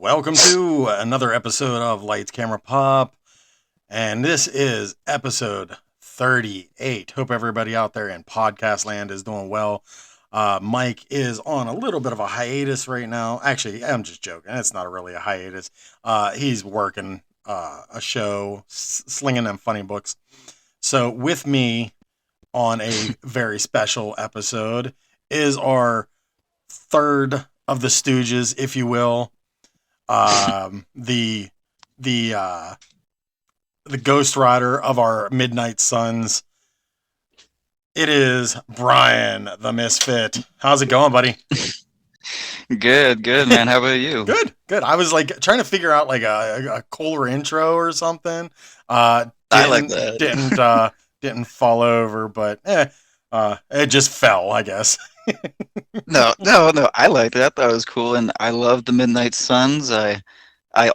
Welcome to another episode of Lights Camera Pop, and this is episode 38. Hope everybody out there in podcast land is doing well. Mike is on a little bit of a hiatus right now. Actually, I'm just joking. It's not really a hiatus. He's working a show, slinging them funny books. So with me on a very special episode is our third of the Stooges, if you will. The the uh, the Ghost Rider of our Midnight Suns. It is Brian the Misfit. How's it going, buddy? Good, man. How about you? Good. I was like trying to figure out like a cooler intro or something. Uh, I like didn't that. didn't uh, didn't fall over, but it just fell, I guess. No. I like that. That was cool, and I love the Midnight Suns. I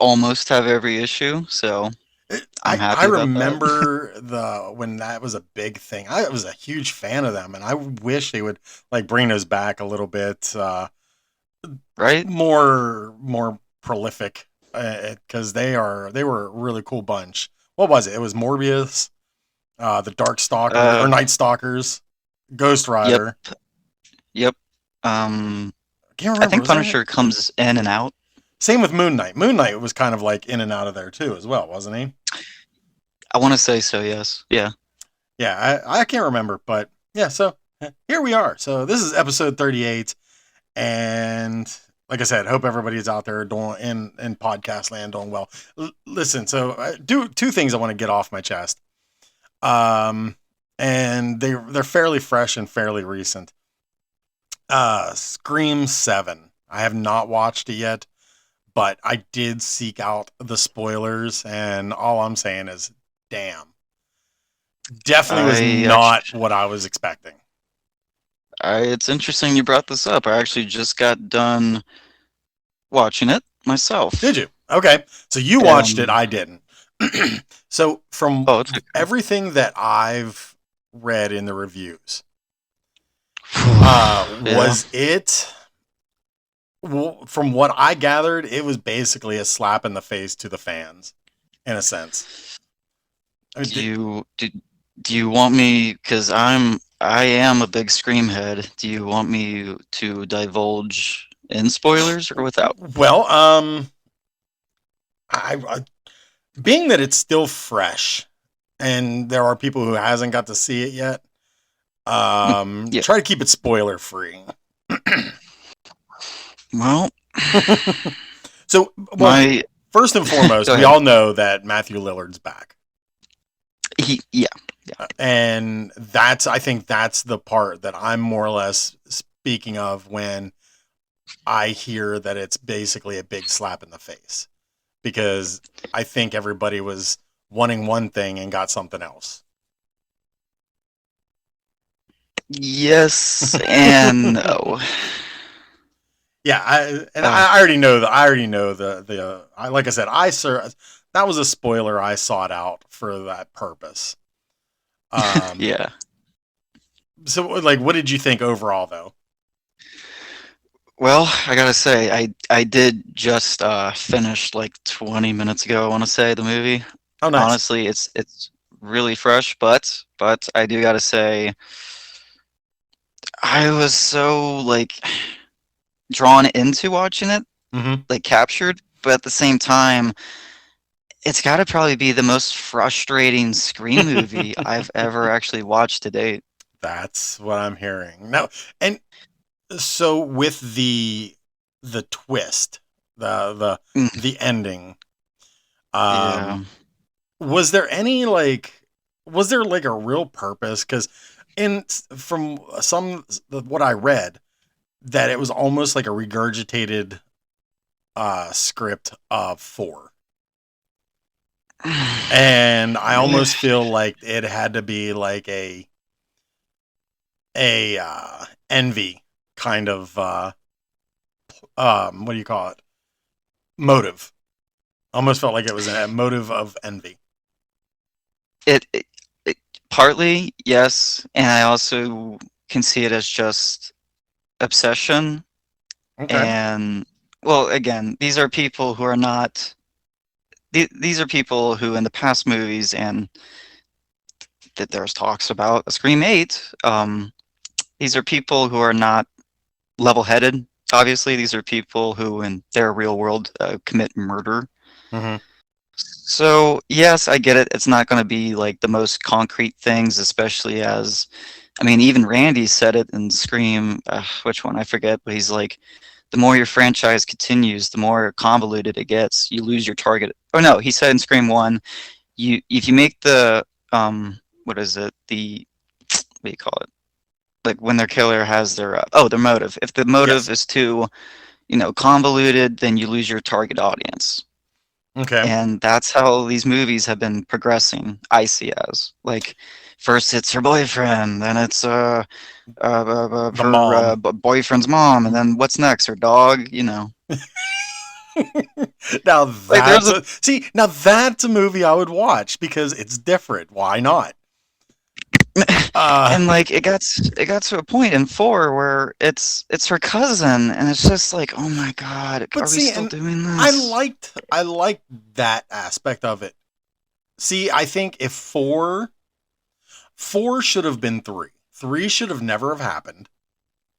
almost have every issue, so I'm I happy about that. remember when that was a big thing. I was a huge fan of them, and I wish they would like bring those back a little bit Right? more prolific because they were a really cool bunch. What was it? It was Morbius, the Dark Stalker or Uh, Night Stalkers, Ghost yep, Rider. yep. Um, I can't I remember. think Was there Punisher comes in and out. same with Moon Knight? Moon Knight was kind of like in and out of there too, as well, wasn't he? I want to say so. Yes. Yeah. Yeah, I can't remember, but yeah. So here we are. So this is episode 38. And like I said, hope everybody's out there doing in podcast land doing well. Listen, so I do two things I want to get off my chest. Um, and they're fairly fresh and fairly recent. Scream 7. I have not watched it yet, but I did seek out the spoilers, and all I'm saying is, damn, definitely was I not actually, what I was expecting. it's interesting you brought this up. I actually just got done watching it Did myself. you? Okay. So you watched it, Um, I didn't. So from oh, it's everything that I've read in the reviews, yeah. was it well, from what I gathered, it was basically a slap in the face to the fans, in a sense. I mean, Do you do you want me, because I am a big Scream head. Do you want me to divulge in spoilers or without? well, I being that it's still fresh, and there are people who hasn't got to see it yet. Mm, yeah. Try to keep it spoiler free. Well, So, well, my first and go foremost, we ahead. all know that Matthew Lillard's back. Yeah, yeah. And I think that's the part that I'm more or less speaking of when I hear that it's basically a big slap in the face. Because I think everybody was wanting one thing and got something else. Yes and no. Yeah, Uh, I already know I already know like I said, that was a spoiler. I sought out for that purpose. Um, yeah. so like, what did you think overall, though? Well, I gotta say, I did just finish like 20 minutes ago, I want to say, the movie. Oh, nice. Honestly, it's really fresh, but I do gotta say I was so like drawn into watching it, Hmm. like captured, but at the same time, it's got to probably be the most frustrating Scream movie I've ever actually watched to date. That's what I'm hearing. No, and so with the twist, the Mm, the ending, yeah. um, was there any like was there like a real purpose? Because in from some what I read, that it was almost like a regurgitated script of four, and I Yeah. almost feel like it had to be like a envy kind of what do you call it, motive. Almost felt like it was a motive of envy. It, it, it partly, yes, and I also can see it as just obsession Okay. and well, again, these are people who are not. These are people who, in the past movies, and that there's talks about a Scream 8. These are people who are not level-headed. Obviously, these are people who, in their real world, commit murder. Hmm. So, yes, I get it. It's not going to be like the most concrete things, especially as, I mean, even Randy said it in Scream, which one? I forget, but he's like, the more your franchise continues, the more convoluted it gets. You lose your target. Oh no, he said in Scream 1, if you make the, what is it? What do you call it? Like when their killer has their motive. If the motive Yes. is too, convoluted, then you lose your target audience. Okay. And that's how these movies have been progressing, I see as. Like, first it's her boyfriend, then it's The her mom. boyfriend's mom, and then what's next? Her dog. Now Like, there's a now that's a movie I would watch because it's different. Why not? Uh, and like it got to a point in 4 where it's her cousin, and it's just like, oh my god, but are we see, still and doing this? I liked that aspect of it. See, I think if four should have been three. Three should have never have happened,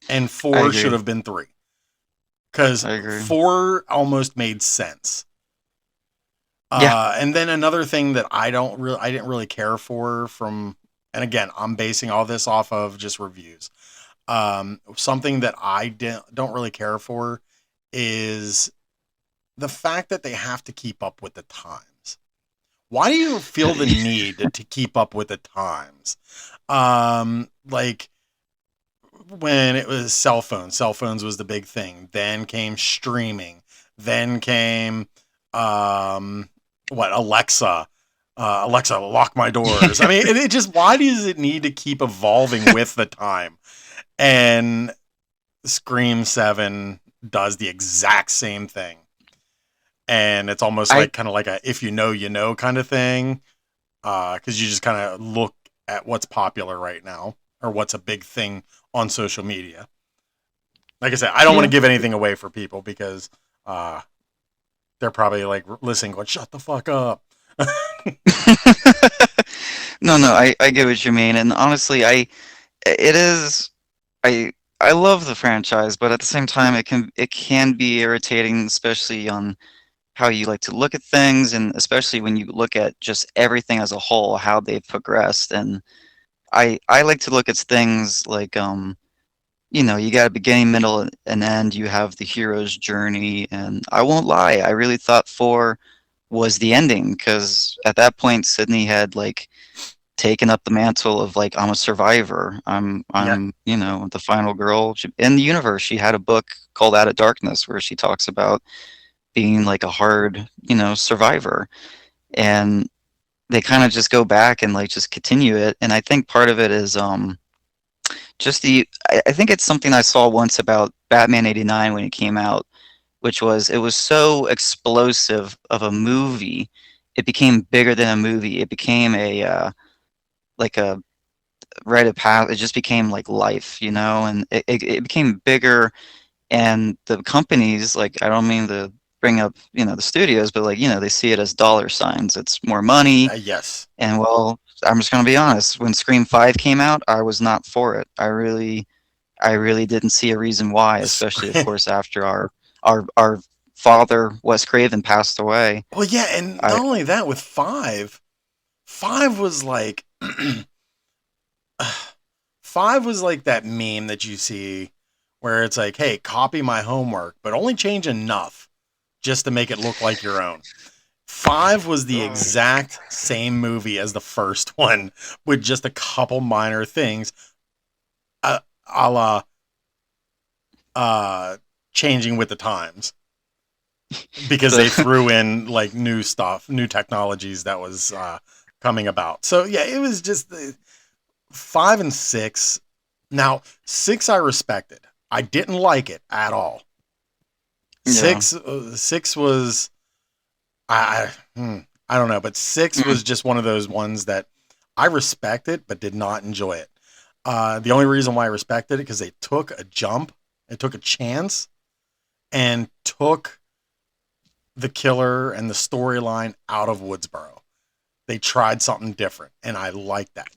and I four should agree. have been three because I agree. four almost made sense. Yeah. And then another thing that I didn't really care for from, and again, I'm basing all this off of just reviews. Something that don't really care for is the fact that they have to keep up with the times. Why do you feel the need to keep up with the times? Like when it was cell phones was the big thing. Then came streaming. Then came what Alexa. Alexa, lock my doors. I mean, it just why does it need to keep evolving with the time? And Scream 7 does the exact same thing. And it's almost I like kind of like a if you know, you know kind of thing. Because you just kind of look at what's popular right now or what's a big thing on social media. Like I said, I don't want to Yeah. give anything away for people because uh, they're probably like listening, going, "Shut the fuck up." No, no, I get what you mean, and honestly, it is I love the franchise, but at the same time, it can be irritating, especially on how you like to look at things, and especially when you look at just everything as a whole, how they've progressed. And I like to look at things like, you got a beginning, middle, and end. You have the hero's journey, and I won't lie, I really thought 4 was the ending, because at that point, Sydney had like taken up the mantle of like, I'm a survivor. I'm Yeah, I'm the final girl in the universe. She had a book called Out of Darkness where she talks about being like a hard, survivor. And they kind of just go back and like just continue it. And I think part of it is just I think it's something I saw once about Batman 89 when it came out, which was it was so explosive of a movie. It became bigger than a movie. It became a like a rite of path. It just became like life, and it became bigger. And the companies, like, I don't mean to bring up, the studios, but like, they see it as dollar signs. It's more money. yes. And well, I'm just gonna be honest. When Scream 5 came out, I was not for it. I really didn't see a reason why, especially of course after our father Wes Craven passed away. Well, yeah, and I not only that, with five was like, five was like that meme that you see where it's like, hey, copy my homework, but only change enough just to make it look like your own. Five was the exact same movie as the first one with just a couple minor things, a la uh, changing with the times because they the threw in like new stuff, new technologies that was coming about. So yeah, it was just five and six. Now six, I respected. I didn't like it at all. yeah. Six was I don't know, but six Mm. was just one of those ones that I respected but did not enjoy it. The only reason why I respected it because they took a jump, they took a chance, and took the killer and the storyline out of Woodsboro. They tried something different, and I like that.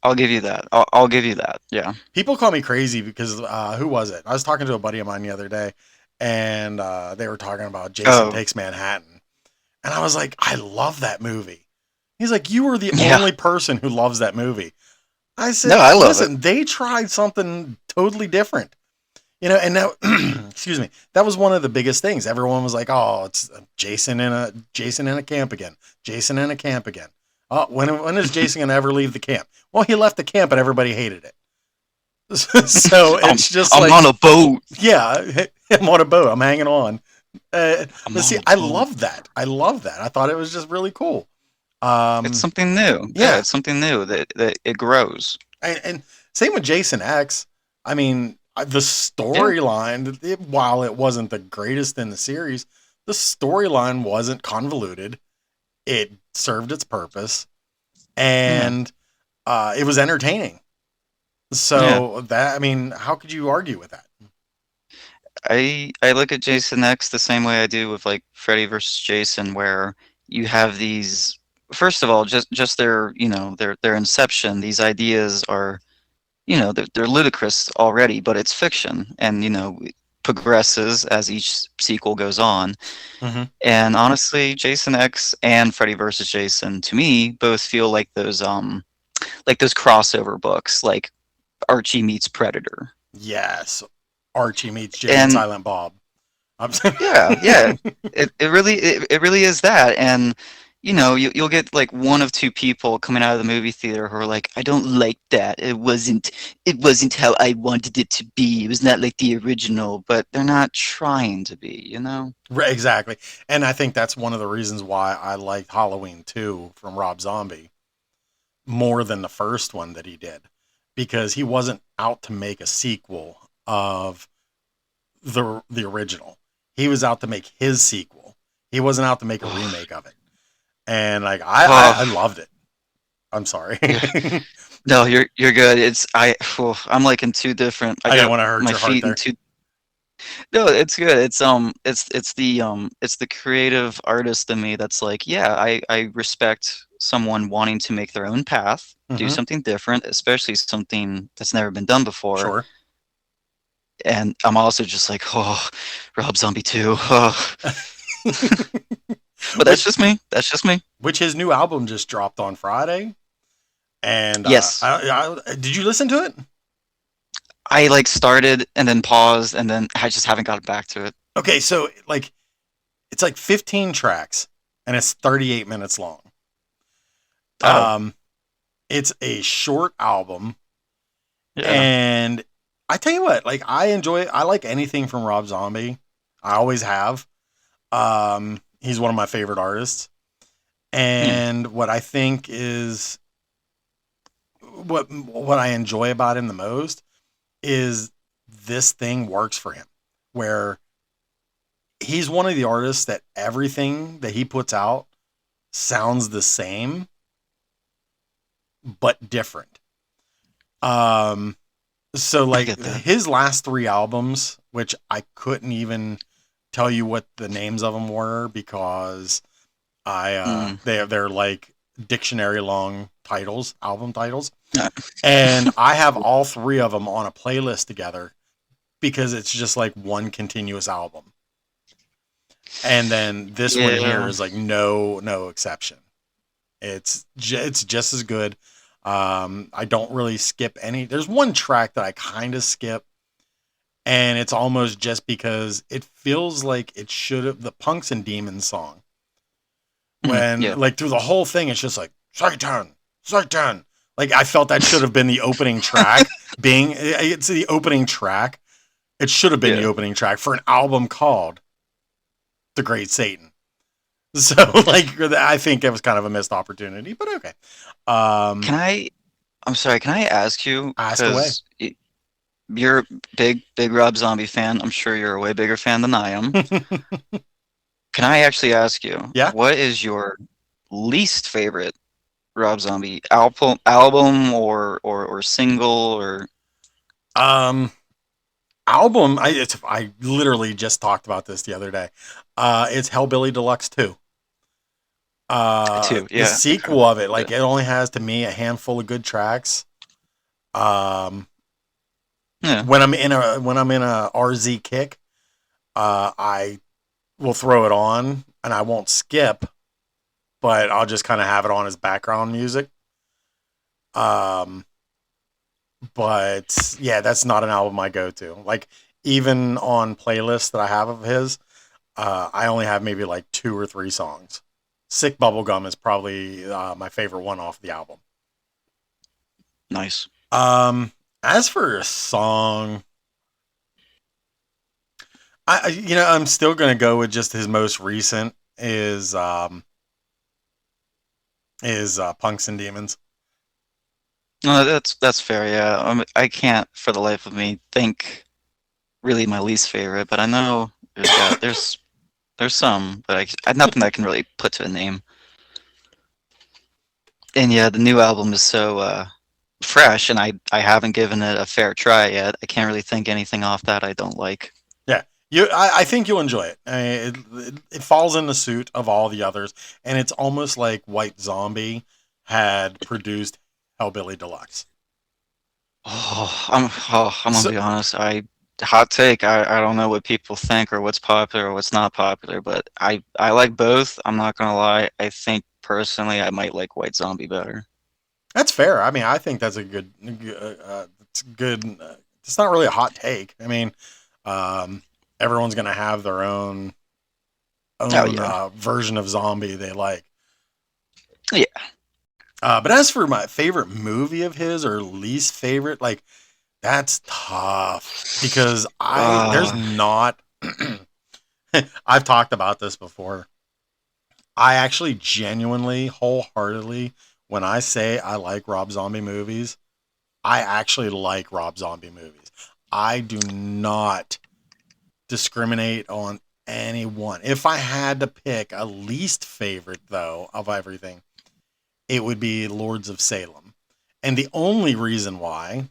I'll give you that. I'll give you that. Yeah. People call me crazy because who was it? I was talking to a buddy of mine the other day, and they were talking about Jason Oh, Takes Manhattan, and I was like, I love that movie. He's like, you are the yeah. only person who loves that movie. I No, said, I love it. listen, they tried something totally different. And that excuse me, that was one of the biggest things. Everyone was like, "Oh, it's Jason in a camp again. Jason in a camp again." Oh, when is Jason gonna ever leave the camp? Well, he left the camp, and everybody hated it. So I'm it's just I'm like, on a boat. yeah, I'm on a boat. I'm hanging on. I'm But see, on a I boat. love that. I love that. I thought it was just really cool. It's Um, something new. Yeah, yeah, it's something new that it grows. and same with Jason X. I mean, the Yeah. storyline, while it wasn't the greatest in the series, the storyline wasn't convoluted. It served its purpose, Yeah. and it was entertaining. Yeah. So that, I mean, how could you argue with that? I look at Jason X the same way I do with like Freddy versus Jason, where you have these. First of all, just their their inception. These ideas are they're ludicrous already, but it's fiction, and it progresses as each sequel goes on. Mm-hmm. And honestly, Jason X and Freddy versus Jason to me both feel like those crossover books, like Archie meets Predator. Yes, Archie meets Jay and And Silent Bob. I'm yeah, it really is that. And you'll get like one of two people coming out of the movie theater who are like, I don't like that. It wasn't how I wanted it to be. It was not like the original, but they're not trying to be. Right, exactly, and I think that's one of the reasons why I liked Halloween 2 from Rob Zombie more than the first one that he did, because he wasn't out to make a sequel of the original. He was out to make his sequel. He wasn't out to make a remake of it. And like I Oh, loved it. I'm sorry. yeah. I No, you're good. I'm like in two different. I didn't got want to hurt my your heart feet in there. two. No, it's good. It's the creative artist in me that's like, yeah, I respect someone wanting to make their own path, do Mm-hmm. something different, especially something that's never been done before. Sure. And I'm also just like, oh, Rob Zombie 2. Oh. But that's which just me. That's just me. which his new album just dropped on Friday, and Yes. did you listen to it? I like started and then paused and then I just haven't gotten back to it. Okay, so like it's like 15 tracks, and it's 38 minutes long. Oh, Um, it's a short album, yeah. and I tell you what, like I like anything from Rob Zombie. I always have. He's one of my favorite artists. Yeah. And what I think is what I enjoy about him the most is this thing works for him, where he's one of the artists that everything that he puts out sounds the same but different. Um so I like get that. his last three albums, which I couldn't even tell you what the names of them were, because Mm. they're like dictionary long titles, album titles. Uh, And I have all three of them on a playlist together because it's just like one continuous album. And then this one here Yeah. is like no exception. It's just as good. I don't really skip any. There's one track that I kind of skip, and it's almost just because it feels like it should have, the Punks and Demons song. When Yeah. like through the whole thing, it's just like Satan, Satan. Like I felt that should have been the opening track. Being it's the opening track. It should have been the Yeah. opening track for an album called The Great Satan. So like I think it was kind of a missed opportunity, but okay. Um, Can I I'm sorry, can I ask you, ask away. because you're a big Rob Zombie fan. I'm sure you're a way bigger fan than I am. Can I actually ask you, Yeah. what is your least favorite Rob Zombie album or single or Um, album, I literally just talked about this the other day. It's Hellbilly Deluxe 2. Too, The yeah. sequel of it, Yeah. like it only has to me a handful of good tracks. Um, Yeah. when I'm in a RZ kick, I will throw it on and I won't skip, but I'll just kind of have it on as background music. Um, but yeah, that's not an album I go to. Like even on playlists that I have of his, I only have maybe like two or three songs. Sick Bubblegum is probably my favorite one off the album. Nice. Um, as for a song, I'm still gonna go with just his most recent is Punks and Demons. No, that's fair. Yeah. I can't for the life of me think really my least favorite, but I know there's some, but nothing that I can really put to a name. And yeah, the new album is so fresh, and I haven't given it a fair try yet. I can't really think anything off that I don't like. Yeah, I think you'll enjoy it. It falls in the suit of all the others, and it's almost like White Zombie had produced Hellbilly Deluxe. I'm gonna So be honest. Hot take. I don't know what people think or what's popular or what's not popular, but I like both. I'm not gonna lie. I think personally I might like White Zombie better. that's fair. I mean, I think that's a good. It's good. It's not really a hot take. I mean, um, everyone's gonna have their Oh own yeah, version of zombie they like. yeah. But as for my favorite movie of his or least favorite, like that's tough because I there's Uh, not. I've talked about this before. I actually genuinely, wholeheartedly, when I say I like Rob Zombie movies, I actually like Rob Zombie movies. I do not discriminate on anyone. If I had to pick a least favorite, though, of everything, it would be Lords of Salem. And the only reason why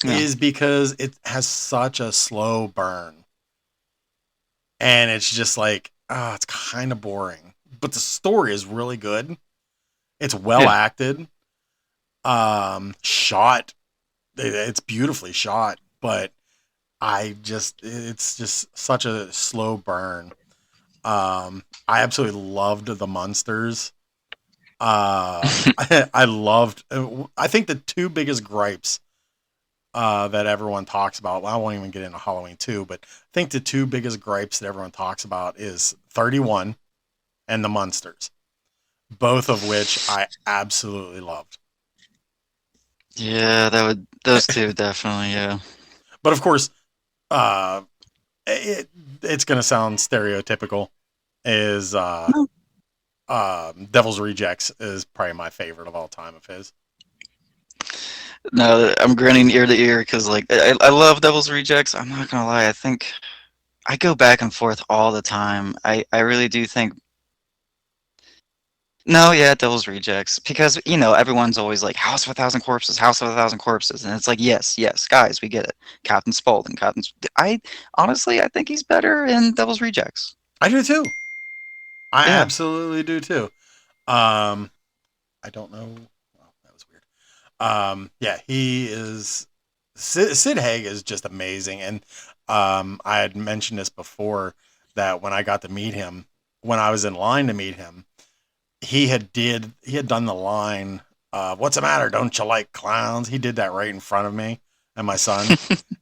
yeah, is because it has such a slow burn. And it's just like, it's kind of boring. But the story is really good. It's well yeah. acted. Shot. It's beautifully shot. But it's just such a slow burn. I absolutely loved the Munsters. I loved. I think the two biggest gripes that everyone talks about. Well, I won't even get into Halloween 2, but I think the two biggest gripes that everyone talks about is 31 and the Munsters, both of which I absolutely loved. Yeah, those two definitely, yeah. But of course, uh, it, it's going to sound stereotypical. Is No, Devil's Rejects is probably my favorite of all time of his. no, I'm grinning ear to ear because like I love Devil's Rejects. I'm not gonna lie, I think I go back and forth all the time. I really do think no, yeah, Devil's Rejects because everyone's always like House of a Thousand Corpses, House of a Thousand Corpses, and it's like yes, yes, guys, we get it. Captain Spaulding, Captain. I honestly I think he's better in Devil's Rejects. I do too. I Yeah. absolutely do too. Um, I don't know. Well, that was weird. Yeah, he is. Sid Haig is just amazing, and I had mentioned this before that when I got to meet him, when I was in line to meet him, he had done the line, "What's the matter? Don't you like clowns?" He did that right in front of me and my son,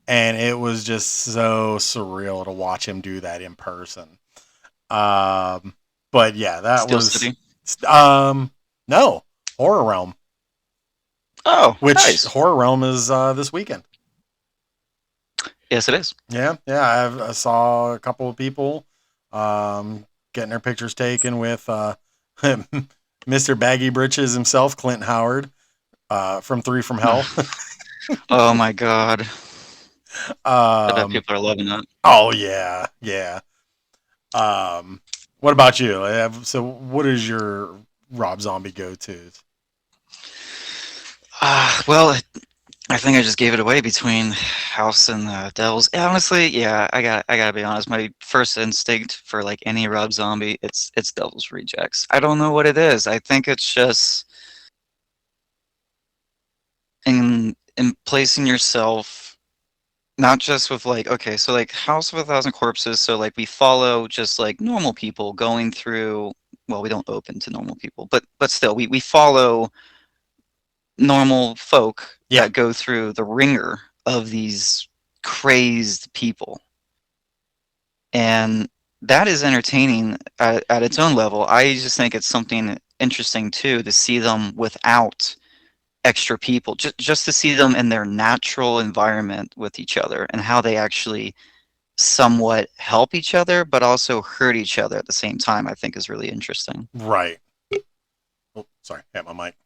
and it was just so surreal to watch him do that in person. Um, but yeah, that Steel was City. um, no Horror Realm, Oh, which nice. Horror Realm is this weekend. Yes, it is. Yeah, I saw a couple of people um, getting their pictures taken with Mr. Baggy Britches himself, Clint Howard from Three from Hell. Oh my God. I bet um, people are loving that. oh yeah, yeah. What about you? So, what is your Rob Zombie go-tos? Well, I think I just gave it away between House and Devils. Honestly, yeah, I gotta be honest. My first instinct for like any Rob Zombie, it's Devil's Rejects. I don't know what it is. I think it's just in placing yourself not just with like okay, so like House of a Thousand Corpses. So like we follow just like normal people going through. Well, we don't open to normal people, but still, we follow normal folk Yeah, that go through the ringer of these crazed people. And that is entertaining at its own level. I just think it's something interesting too to see them without extra people, just to see them in their natural environment with each other and how they actually somewhat help each other, but also hurt each other at the same time, I think is really interesting. right. Oh, sorry, hit my mic.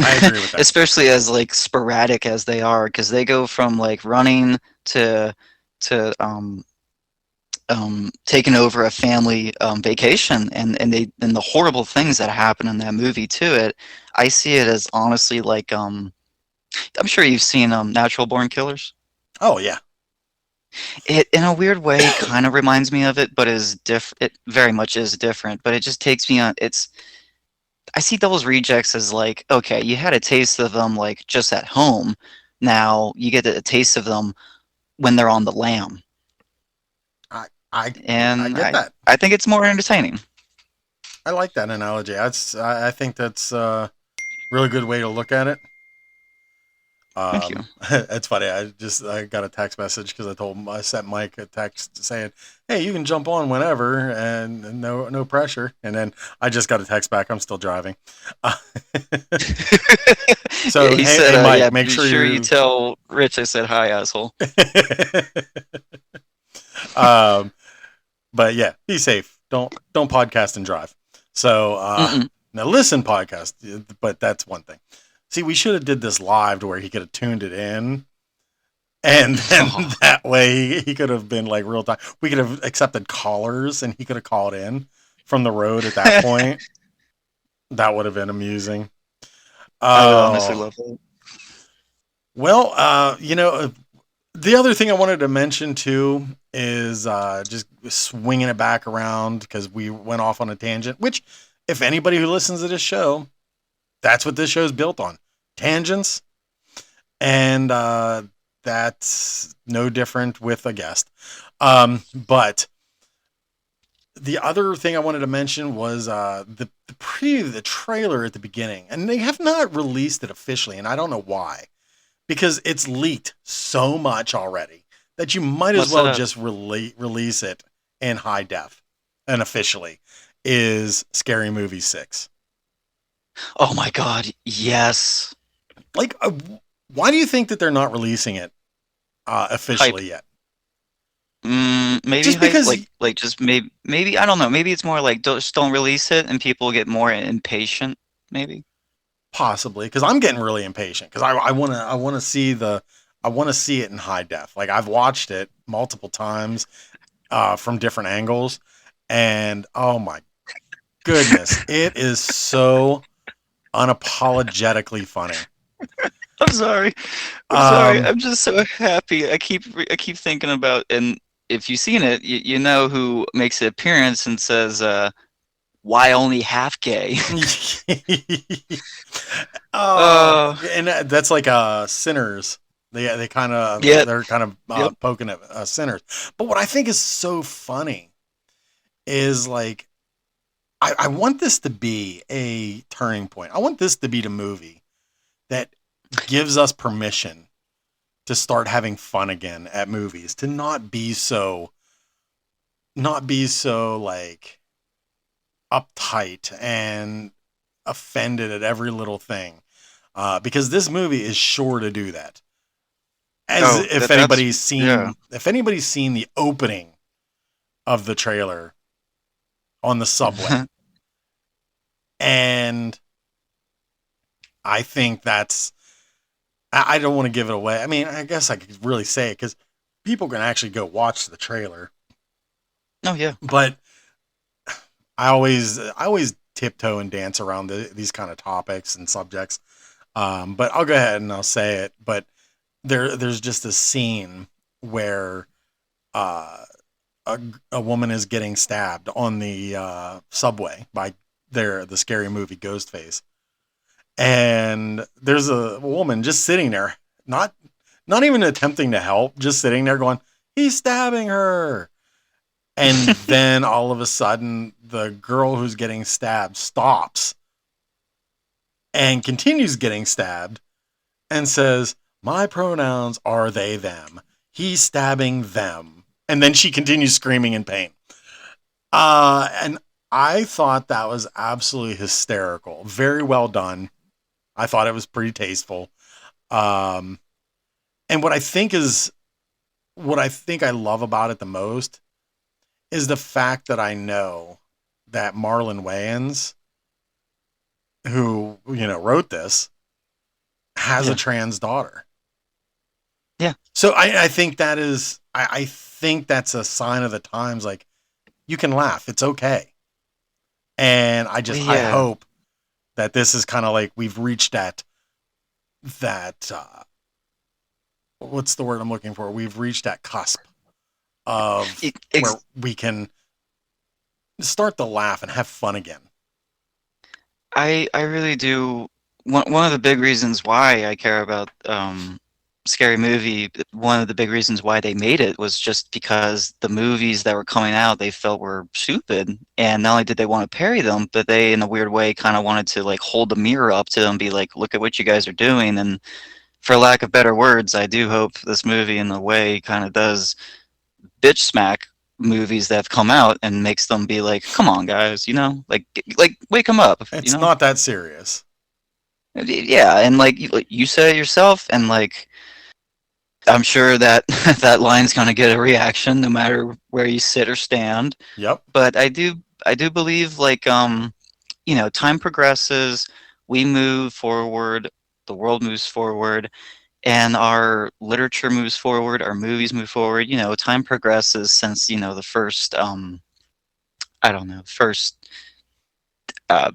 I agree with that. Especially as like sporadic as they are, because they go from like running to to taking over a family vacation, and the horrible things that happen in that movie to it. I see it as honestly like I'm sure you've seen Natural Born Killers. Oh yeah, It in a weird way kind of reminds me of it, but is it very much is different. But it just takes me on. It's I see Devil's Rejects as like, okay, you had a taste of them like just at home. Now you get a taste of them when they're on the lam, I I I and get I that. I think it's more entertaining. I like that analogy. I think that's a really good way to look at it. Thank you. It's funny. I got a text message because I sent Mike a text saying, "Hey, you can jump on whenever and no pressure." And then I just got a text back. I'm still driving. Uh, Yeah, so he hey, said, hey yeah, Mike, make be sure sure you you. tell Rich I said hi, asshole. um, but yeah, be safe. Don't podcast and drive. So Mm-mm. now listen podcast, but that's one thing. See, we should have did this live to where he could have tuned it in, and then Oh, that way he could have been like real time. We could have accepted callers, and he could have called in from the road at that point. That would have been amusing. I would honestly Oh love it. well, the other thing I wanted to mention too is just swinging it back around because we went off on a tangent. Which, if anybody who listens to this show, that's what this show is built on: tangents, and that's no different with a guest. But the other thing I wanted to mention was the preview, the trailer at the beginning, and they have not released it officially, and I don't know why, because it's leaked so much already that you might as What's it well up? just release it in high def and officially. Is Scary Movie 6. Oh my God, yes. Like, why do you think that they're not releasing it Hype. officially yet? Maybe Just hype, because, like just maybe I don't know. Maybe it's more like just don't release it, and people get more impatient. Maybe. possibly, because I'm getting really impatient because I want to see it in high def. Like I've watched it multiple times from different angles, and oh my goodness, it is so unapologetically funny. I'm sorry. I'm sorry. Um, I'm just so happy. I keep thinking about, and if you've seen it, you know who makes an appearance and says, "Why only half gay?" oh, Uh, and that's like Sinners. They kind of yep, they're kind of yep. poking at Sinners. But what I think is so funny is like I want this to be a turning point. I want this to be the movie that gives us permission to start having fun again at movies, to not be so like uptight and offended at every little thing. Because this movie is sure to do that. As Oh, if that's anybody's yeah. seen if anybody's seen the opening of the trailer on the subway, and I think I don't want to give it away. I mean, I guess I could really say it because people can actually go watch the trailer. Oh yeah. But I always tiptoe and dance around these kind of topics and subjects. But I'll go ahead and I'll say it. But there's just a scene where uh, a woman is getting stabbed on the subway by the scary movie Ghostface, and there's a woman just sitting there, not even attempting to help, just sitting there going, "He's stabbing her." And then all of a sudden, the girl who's getting stabbed stops and continues getting stabbed and says, "My pronouns are they, them. He's stabbing them." And then she continues screaming in pain. And I thought that was absolutely hysterical. Very well done. I thought it was pretty tasteful. Um, and what I think I love about it the most is the fact that I know that Marlon Wayans, who, wrote this, has a Yeah. trans daughter. Yeah. So I think I think that's a sign of the times. Like, you can laugh. It's okay. And I Yeah. hope that this is kind of like we've reached that what's the word I'm looking for? We've reached that cusp of It, where we can start to laugh and have fun again. I really do. One of the big reasons why I care about Scary Movie, one of the big reasons why they made it was just because the movies that were coming out they felt were stupid, and not only did they want to parody them, but they, in a weird way, kind of wanted to like hold the mirror up to them, and be like, "Look at what you guys are doing." And for lack of better words, I do hope this movie, in a way, kind of does bitch smack movies that have come out and makes them be like, "Come on, guys, like wake them up, you It's know." not that serious. Yeah, and like you said it yourself, and like I'm sure that that line's gonna get a reaction no matter where you sit or stand. Yep. But I do believe, like, time progresses, we move forward, the world moves forward, and our literature moves forward, our movies move forward. Time progresses since the first I don't know, first uh,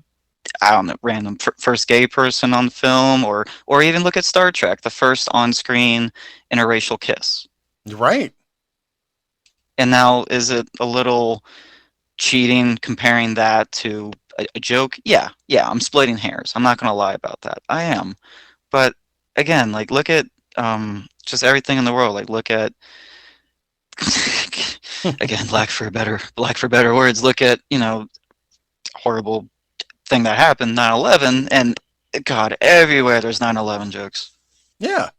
I don't know, random first gay person on film, or even look at Star Trek, the first on-screen interracial kiss. You're right. And now, is it a little cheating comparing that to a joke? Yeah, yeah, I'm splitting hairs. I'm not gonna lie about that. I am. But again, like, look at just everything in the world. Like, look at again, lack for better words. Look at horrible thing that happened, 9/11, and God, everywhere there's 9/11 jokes. Yeah.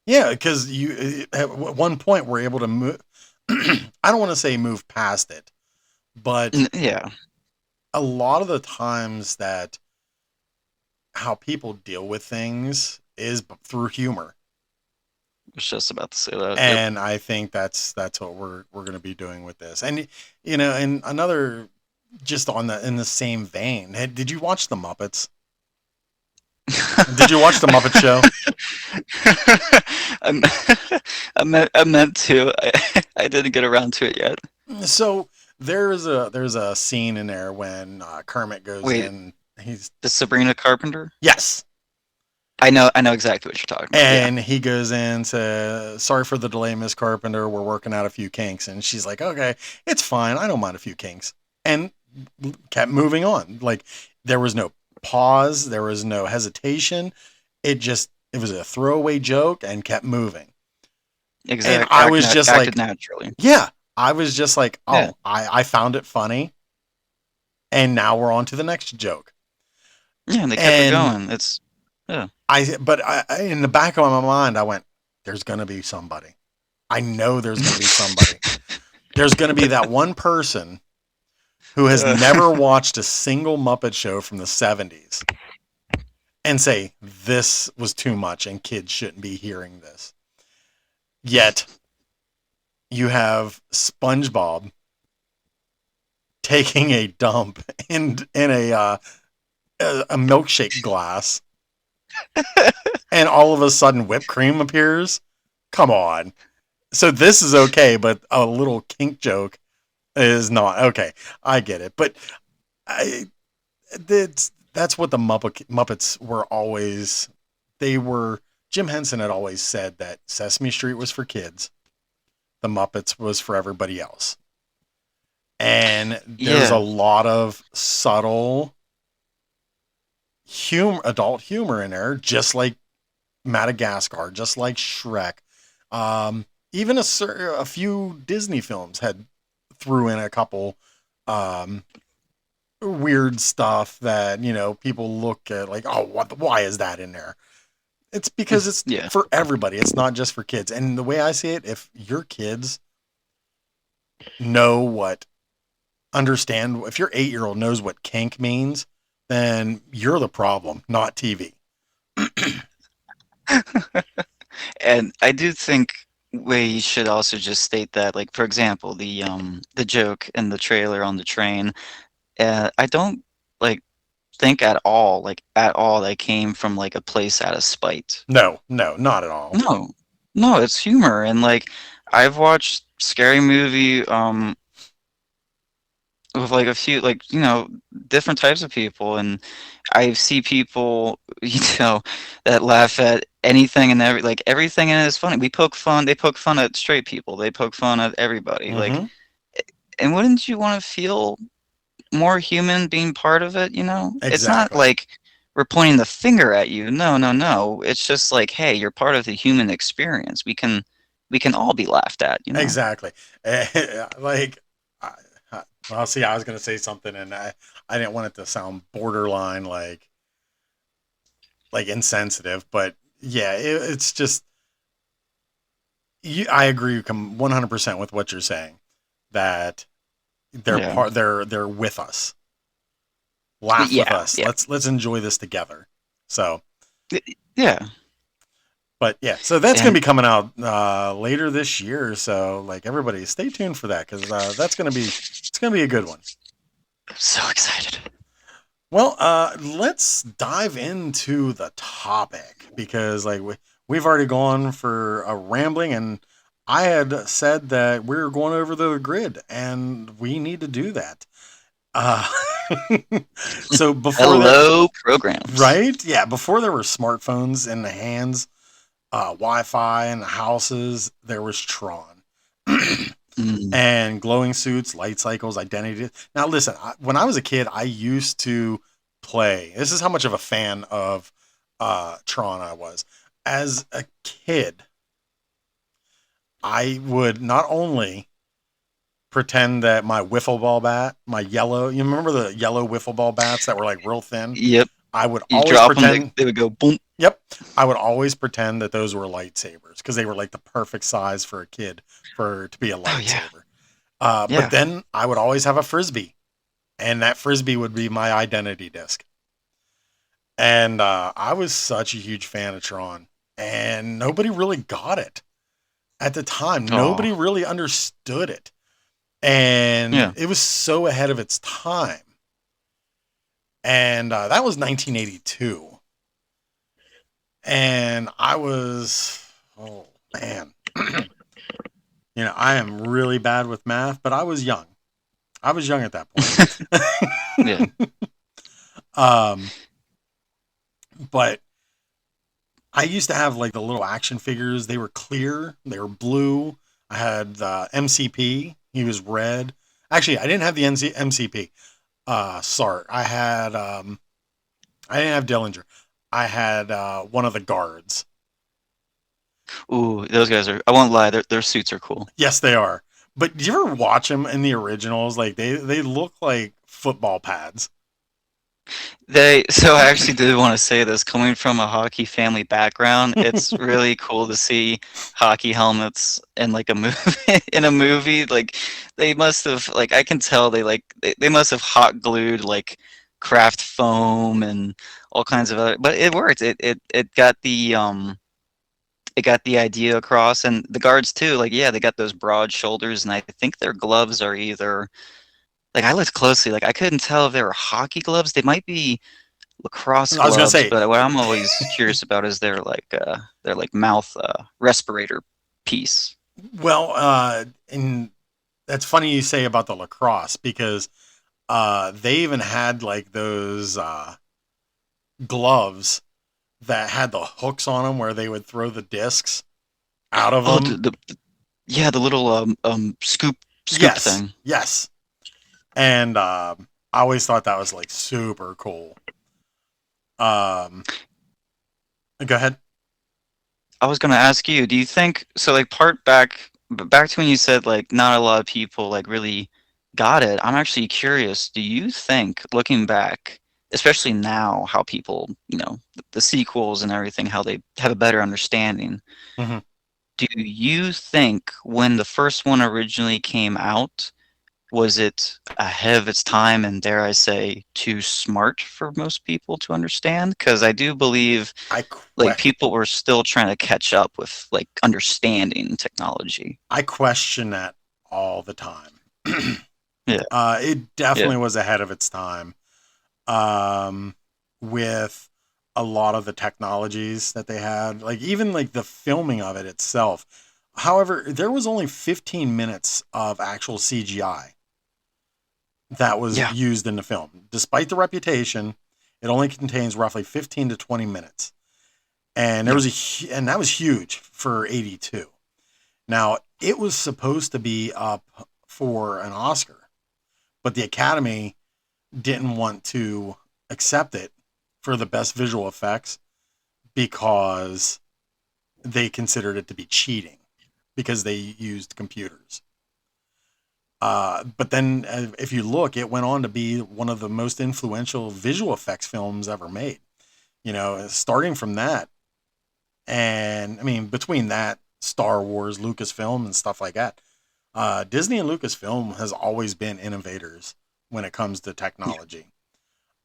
Yeah, because you at one point we're able to move. I don't want to say move past it, but Yeah, a lot of the times that how people deal with things is through humor, I was just about to say that. Yep. and I think that's what we're going to be doing with this. And and another, just on the in the same vein, did you watch the Muppets? Did you watch the Muppet Show? I'm, I meant to. I didn't get around to it yet. So there's a scene in there when Kermit goes Wait, in. He's the Sabrina Carpenter? Yes, I know exactly what you're talking about. Yeah. and he goes in to, "Sorry for the delay, Miss Carpenter. We're working out a few kinks." And she's like, "Okay, it's fine. I don't mind a few kinks." And kept moving on. Like, there was no pause, there was no hesitation. It was a throwaway joke and kept moving. And Exact. I was just Acted like, naturally. yeah, I was just like, Yeah. "Oh, I found it funny." And now we're on to the next joke. Yeah, and they kept it And going. It's yeah. in the back of my mind, I went, "There's gonna be somebody. I know there's gonna be somebody. There's gonna be that one person who has Uh, never watched a single Muppet Show from the '70s and say this was too much and kids shouldn't be hearing this." Yet you have SpongeBob taking a dump in a milkshake glass, and all of a sudden whipped cream appears. Come on. So this is okay, but a little kink joke is not okay. I get it, but I it's that's what the Muppets were always. They were. Jim Henson had always said that Sesame Street was for kids, the Muppets was for everybody else, and there's a Yeah. lot of subtle adult humor in there, just like Madagascar, just like Shrek. Um, Even a few Disney films had threw in a couple um, weird stuff that people look at like, oh, what? Why is that in there? It's because it's Yeah. for everybody. It's not just for kids. And the way I see it, if your kids know what understand, if your 8-year-old knows what kink means, then you're the problem, not TV. And I do think we should also just state that, like, for example, the joke in the trailer on the train, I don't, like, think at all that came from, like, a place out of spite. No, no, not at all. No. No, it's humor, and, like, I've watched Scary Movie, with, like, a few, like, different types of people, and I see people, that laugh at anything and everything in it is funny. They poke fun at straight people, they poke fun at everybody, like, Mm-hmm. and wouldn't you wanna feel more human being part of it, you know? It's not Exactly. like we're pointing the finger at you. No, no, no. It's just like, hey, you're part of the human experience. We can all be laughed at, you know? Exactly. Like, I, well, see, I was going to say something, and I didn't want it to sound borderline like insensitive, but yeah, it's just I agree 100% with what you're saying, that Yeah. they're with us. Laugh with Yeah, us. yeah. Let's enjoy this together. So, Yeah. but yeah, so that's going And to be coming out later this year. So, like, everybody, stay tuned for that, because that's going to be it's going to be a good one. I'm so excited. Well, let's dive into the topic, because like we've already gone for a rambling, and I had said that we were going over the grid, and we need to do that. Uh, so before that, Hello, programs. right? Yeah, before there were smartphones in the hands, Wi-Fi in the houses, there was Tron. Mm, And glowing suits, light cycles, identity. Now, listen, when I was a kid, I used to play. This is how much of a fan of Tron I was. As a kid, I would not only pretend that my wiffle ball bat, my yellow, you remember the yellow wiffle ball bats that were like real thin? yep. I would You always drop them, they, pretend, they would go boom. yep, I would always pretend that those were lightsabers, because they were like the perfect size for a kid to be a Oh, yeah. lightsaber. But Yeah. then I would always have a frisbee, and that frisbee would be my identity disc. And I was such a huge fan of Tron, and nobody really got it at the time. Oh, Nobody really understood it, and yeah. it was so ahead of its time. And that was 1982, and I was, oh man, I am really bad with math, but I was young. I was young at that Yeah. point. um, but I used to have like the little action figures. They were clear. They were blue. I had the MCP. He was red. Actually, I didn't have the MCP. Sorry, I didn't have Dillinger. I had one of the guards. Ooh, those guys are, I won't lie, their suits are cool. Yes, they are. But do you ever watch them in the originals? Like they look like football pads. So I actually did want to say this, coming from a hockey family background, it's really cool to see hockey helmets in like a movie in a movie. Like they must have, like, I can tell they must have hot glued like craft foam and all kinds of other, but it worked. It got the idea across, and the guards too, like, yeah, they got those broad shoulders, and I think their gloves are either, like, I looked closely, like, I couldn't tell if they were hockey gloves. They might be lacrosse I was gonna gloves, say, but what I'm always curious about is their like mouth respirator piece. well, and that's funny you say about the lacrosse, because they even had like those. gloves that had the hooks on them where they would throw the discs out of Oh, them. yeah, the little scoop Yes, thing. yes. And I always thought that was like super cool. Um, go ahead. I was gonna ask you, do you think so? Like part back to when you said like not a lot of people like really got it. I'm actually curious. Do you think, looking back, especially now, how people, the sequels and everything, how they have a better understanding? Hmm. Do you think when the first one originally came out, was it ahead of its time and dare I say too smart for most people to understand? Because I do believe I like que- people were still trying to catch up with like understanding technology. I question that all the time. Yeah, It yeah, definitely was ahead of its time, um, with a lot of the technologies that they had, like even like the filming of it itself. However, there was only 15 minutes of actual CGI that was yeah, used in the film. Despite the reputation, it only contains roughly 15 to 20 minutes. And there yeah, was and that was huge for 82. Now, it was supposed to be up for an Oscar, but the Academy didn't want to accept it for the best visual effects because they considered it to be cheating because they used computers. But then, if you look, it went on to be one of the most influential visual effects films ever made. Starting from that, and I mean, between that, Star Wars, Lucasfilm, and stuff like that, Disney and Lucasfilm has always been innovators when it comes to yeah. technology.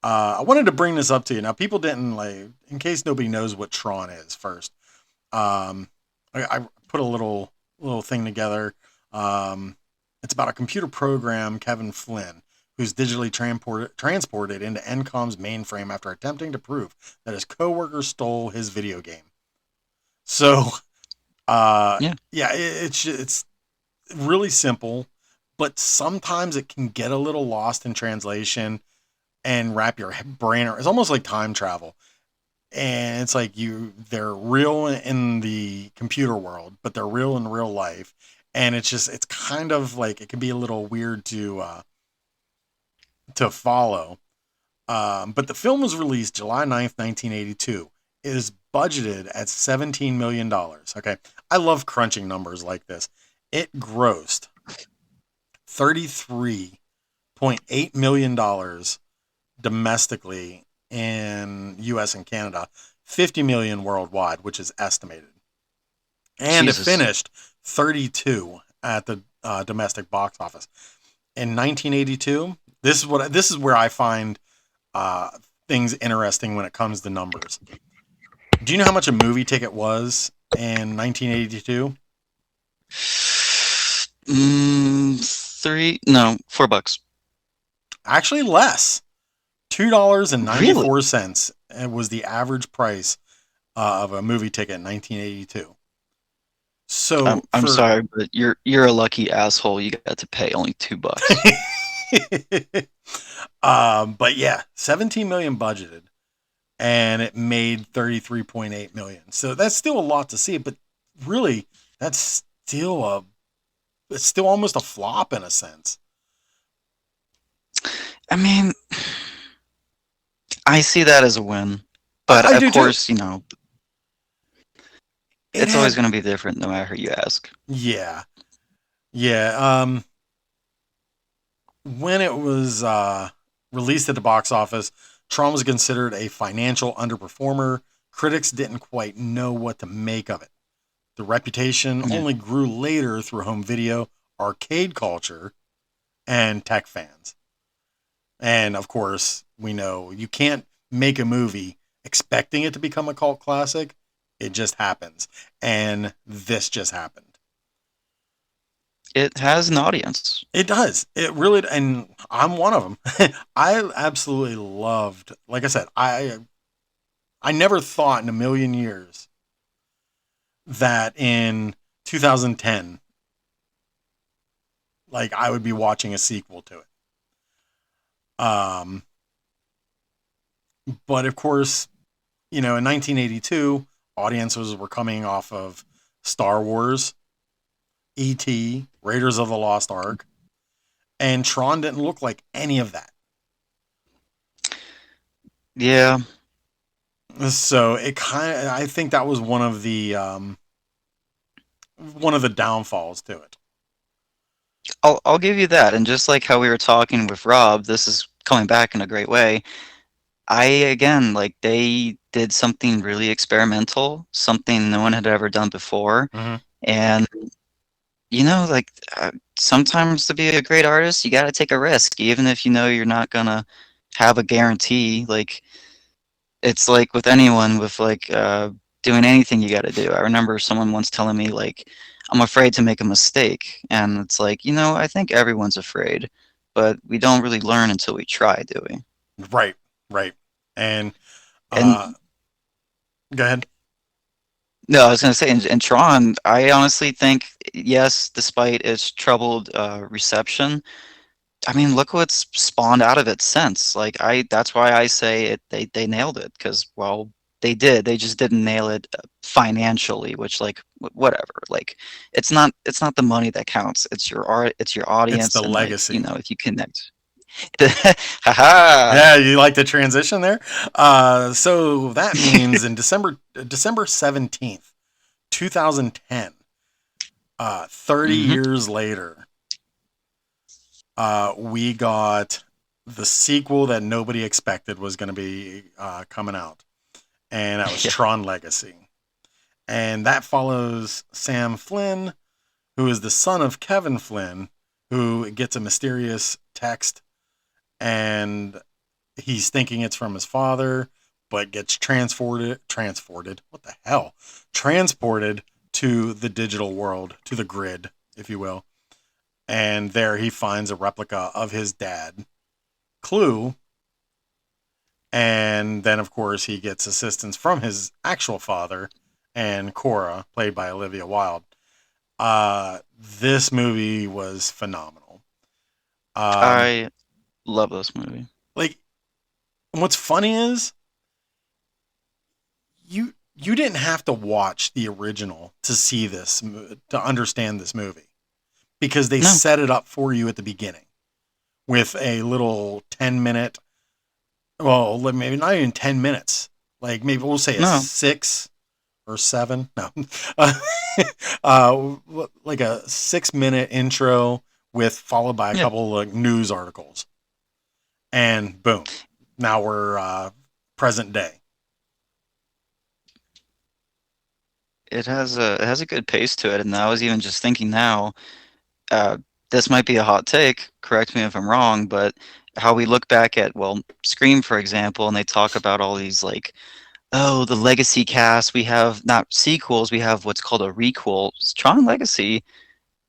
I wanted to bring this up to you. Now, people didn't like, in case nobody knows what Tron is first. Um, I put a little thing together. Um, it's about a computer program, Kevin Flynn, who's digitally transported into Encom's mainframe after attempting to prove that his coworker stole his video game. So, Yeah. yeah, it's really simple, but sometimes it can get a little lost in translation and wrap your brain around. It's almost like time travel. And it's like they're real in the computer world, but they're real in real life. And it's kind of like it can be a little weird to follow. But the film was released July 9th, 1982. It is budgeted at $17 million. Okay. I love crunching numbers like this. It grossed $33.8 million domestically in US and Canada, 50 million worldwide, which is estimated. And it Jesus. finished 32 at the domestic box office. In 1982, this is where I find uh, things interesting when it comes to numbers. Do you know how much a movie ticket was in 1982? Three, no, $4. Actually, less. Really? $2.94 was the average price of a movie ticket in 1982. I'm So I'm for sorry, but you're a lucky asshole. You got to pay only $2. but yeah, 17 million budgeted and it made 33.8 million. So that's still a lot to see, but really that's still a it's still almost a flop in a sense. I mean, I see that as a win, but I of do too. course, It it's always had going to be different no matter who you ask. yeah. Yeah, when it was released at the box office, Tron was considered a financial underperformer. Critics didn't quite know what to make of it. The reputation Yeah. only grew later through home video, arcade culture, and tech fans. And of course, we know you can't make a movie expecting it to become a cult classic. It just happens. And this just happened. It has an audience. It does. It really, and I'm one of them. I absolutely loved, like I said, I never thought in a million years that in 2010, like I would be watching a sequel to it. Um, But of course, in 1982, audiences were coming off of Star Wars, E.T., Raiders of the Lost Ark, and Tron didn't look like any of that. Yeah, So I think that was one of the downfalls to it. I'll give you that. And just like how we were talking with Rob, this is coming back in a great way. I again, like they did something really experimental, something no one had ever done before, Mm-hmm. and like sometimes to be a great artist, you got to take a risk, even if you know you're not gonna have a guarantee. Like it's like with anyone with like doing anything you got to do. I remember someone once telling me like, I'm afraid to make a mistake, and it's like I think everyone's afraid, but we don't really learn until we try, do we? Right, right. And And uh, go ahead. no, I was gonna say in Tron, I honestly think yes, despite its troubled reception, I mean, look what's spawned out of it since. Like that's why I say it. They nailed it because well, they did. They just didn't nail it financially, which like whatever. Like it's not the money that counts. It's your art. It's your It's audience, the and like legacy. if you connect. Haha. Yeah, you like the transition there. So that means in December 17th, 2010, 30 Hmm. years later, we got the sequel that nobody expected was going to be coming out, and that was Yeah. Tron Legacy. And that follows Sam Flynn, who is the son of Kevin Flynn, who gets a mysterious text, and he's thinking it's from his father, but gets transported. What the hell? Transported to the digital world, to the grid, if you will. And there he finds a replica of his dad, Clue. And then, of course, he gets assistance from his actual father and Cora, played by Olivia Wilde. This movie was phenomenal. Um, I love this movie. like, what's funny is you didn't have to watch the original to see this to understand this movie because they No, set it up for you at the beginning with a little 10-minute, well, maybe not even 10 minutes, like maybe we'll say a no. 6 or 7, no, uh, uh, like a 6-minute intro with followed by a Yeah. couple of news articles, and boom, now we're present day. It has a good pace to it, and I was even just thinking now. uh, this might be a hot take, correct me if I'm wrong, but how we look back at, well, Scream, for example, and they talk about all these like, oh, the legacy cast, we have not sequels, we have what's called a requel. Tron Legacy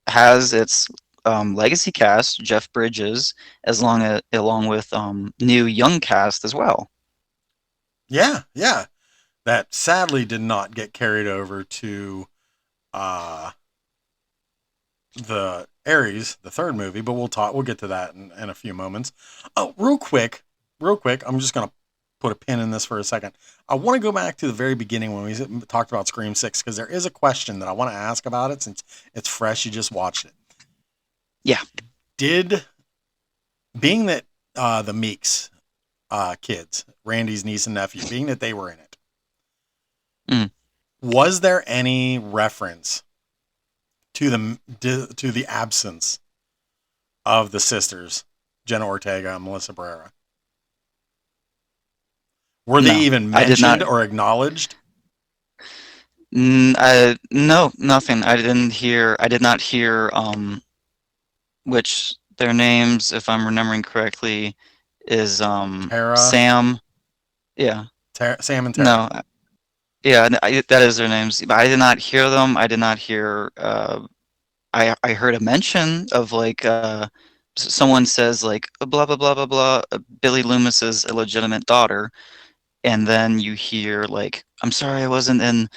has its legacy cast, Jeff Bridges, along with new young cast as well. Yeah, yeah, that sadly did not get carried over to uh, the Ares, the third movie, but we'll get to that in a few moments. Oh, real quick, I'm just gonna put a pin in this for a second. I want to go back to the very beginning when we talked about Scream 6 because there is a question that I want to ask about it since it's fresh. You just watched it. Yeah. Did being that the Meeks kids, Randy's niece and nephew, being that they were in it, Mm. was there any reference to the absence of the sisters, Jenna Ortega and Melissa Barrera? Were they No, even I did not. mentioned or acknowledged? No, nothing. I did not hear which their names, if I'm remembering correctly, is Tara, Sam. Yeah. Sam and Tara. No. Yeah, that is their names. But I did not hear them. I did not hear. I heard a mention of like someone says like blah blah blah blah blah. Billy Loomis's illegitimate daughter, and then you hear like, I'm sorry, I wasn't in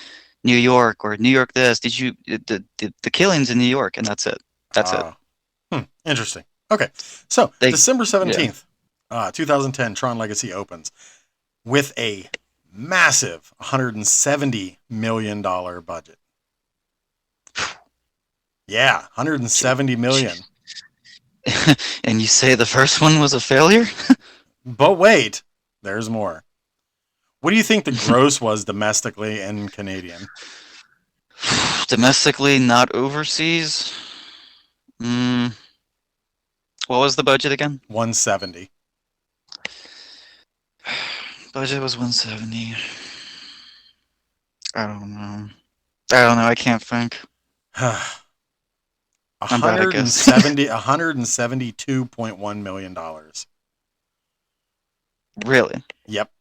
New York, or New York this. Did you the killings in New York, and that's it. That's it. Uh, Interesting. Okay, so They December Yeah. 17th, 2010, Tron Legacy opens. with a massive $170 million budget. Yeah, 170 million. And you say the first one was a failure? But wait, there's more. What do you think the gross was domestically and Canadian? Domestically, not overseas. Mm, what was the budget again? 170. Budget was 170. I don't know. I don't know. I can't think. I'm bad at guessing. 172.1 million dollars. Really? Yep.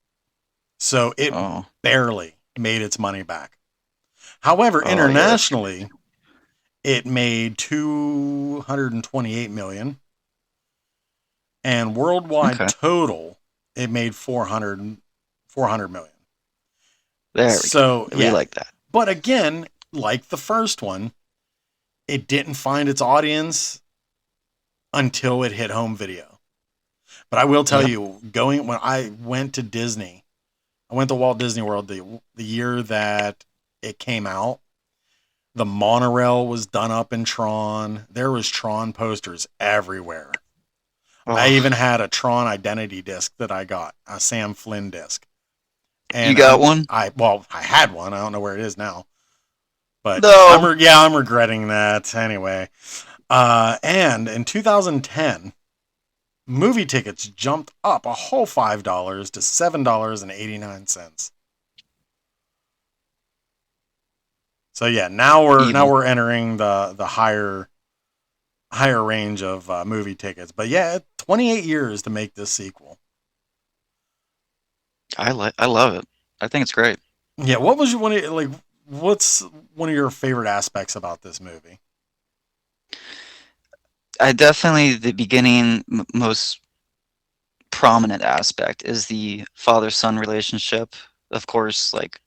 So it Oh. barely made its money back. However, Oh yeah. internationally, it made 228 million, and worldwide Okay. total, it made 400 million. There we go. So We yeah, like that. but again, like the first one, it didn't find its audience until it hit home video. But I will tell Yep. you, when I went to Disney, I went to Walt Disney World the year that it came out. The monorail was done up in Tron. There was Tron posters everywhere. I even Oh, had a Tron identity disc that I got, a Sam Flynn disc. you And got one? I had one. I don't know where it is now, but No. I'm regretting that anyway. And in 2010, movie tickets jumped up a whole $5 to $7.89. So yeah, now Even. we're entering the higher range of movie tickets. But yeah, 28 years to make this sequel. I love it. I think it's great. Yeah, what was one of, like what's one of your favorite aspects about this movie? I definitely the beginning most prominent aspect is the father-son relationship. Of course, like,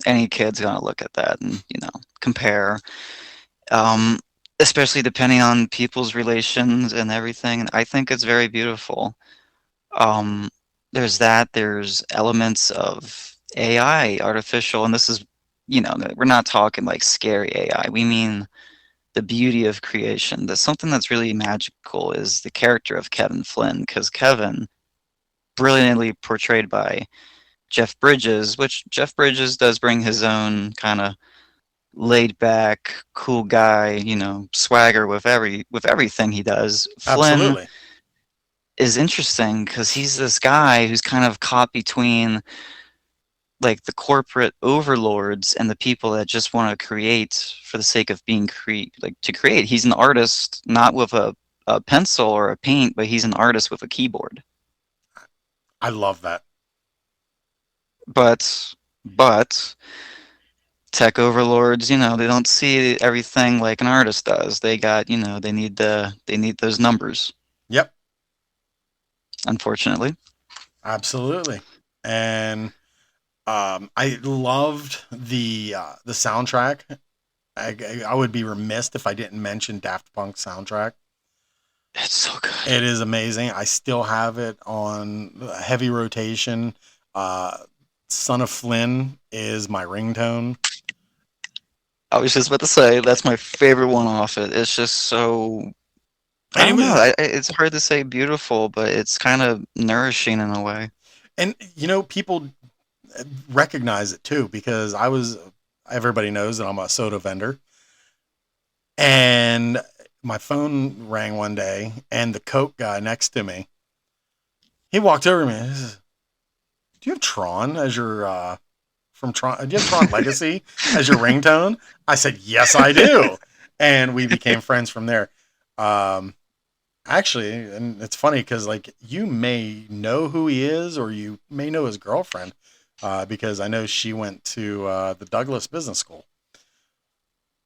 any kid's gonna look at that and, compare. Um, Especially depending on people's relations and everything. And I think it's very beautiful. Um, there's that, there's elements of AI, artificial, and this is, we're not talking like scary AI. We mean the beauty of creation. That's something that's really magical is the character of Kevin Flynn, because Kevin, brilliantly portrayed by Jeff Bridges, which Jeff Bridges does bring his own kind of laid back, cool guy, swagger with everything he does. Flynn Absolutely. is interesting because he's this guy who's kind of caught between like the corporate overlords and the people that just want to create for the sake of being to create. He's an artist, not with a pencil or a paint, but he's an artist with a keyboard. I love that. But tech overlords, they don't see everything like an artist does. They got, they need those numbers, Yep, unfortunately. absolutely. And I loved the soundtrack. I would be remiss if I didn't mention Daft Punk's soundtrack. It's so good. It is amazing. I still have it on heavy rotation. Uh, Son of Flynn is my ringtone. I was just about to say that's my favorite one off it. It's just so I And it don't know. was, It's hard to say beautiful, but it's kind of nourishing in a way. and people recognize it too because everybody knows that I'm a soda vendor, and my phone rang one day, and the Coke guy next to me, he walked over to me and he says, "Do you have Tron as your from Tron? Do you have Tron Legacy as your ringtone?" I said, "Yes, I do," and we became friends from there. Um, Actually, and it's funny because like you may know who he is, or you may know his girlfriend, because I know she went to the Douglas Business School,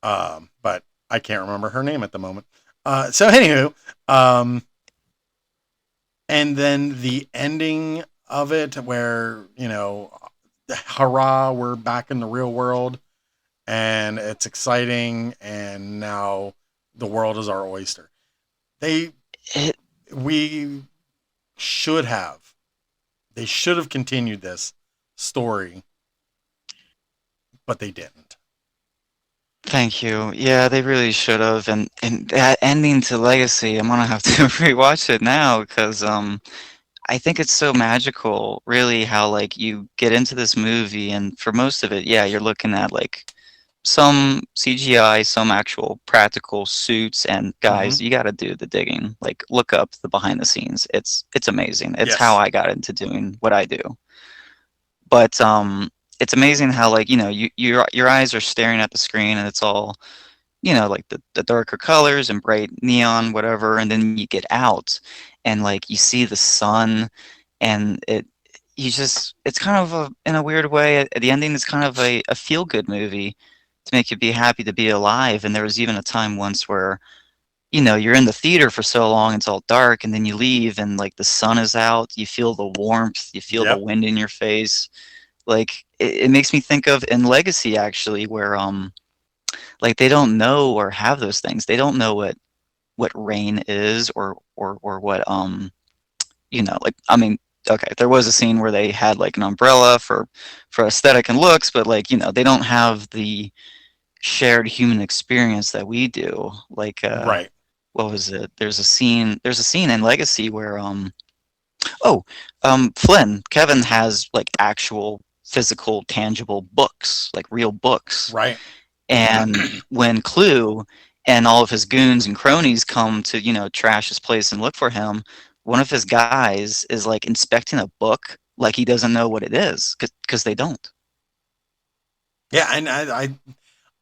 but I can't remember her name at the moment. So anywho, um, and then the ending of it, where hurrah, we're back in the real world, and it's exciting, and now the world is our oyster. They It we should have They should have continued this story, but they didn't. Thank you. Yeah, they really should have. And that ending to Legacy, I'm gonna have to rewatch it now because I think it's so magical, really, how like you get into this movie and for most of it, yeah, you're looking at like some CGI, some actual practical suits, and Mm-hmm. guys, you got to do the digging. Like look up the behind the scenes. It's amazing. It's how Yes. I got into doing what I do. But it's amazing how like, your eyes are staring at the screen and it's all, like the darker colors and bright neon, whatever, and then you get out and like you see the sun and it's kind of in a weird way, the ending is kind of a feel good movie to make you be happy to be alive. And there was even a time once where, you're in the theater for so long, it's all dark, and then you leave and like the sun is out, you feel the warmth, you feel the Yep. wind in your face. Like it makes me think of in Legacy actually, where like they don't know or have those things. They don't know what rain is or what like I mean, okay, there was a scene where they had like an umbrella for aesthetic and looks, but like, they don't have the shared human experience that we do. Like Right. what was it? There's a scene in Legacy where oh, Flynn, Kevin has like actual physical tangible books, like real books. Right. And when Clue and all of his goons and cronies come to, trash his place and look for him, one of his guys is like inspecting a book like he doesn't know what it is because they don't. Yeah, and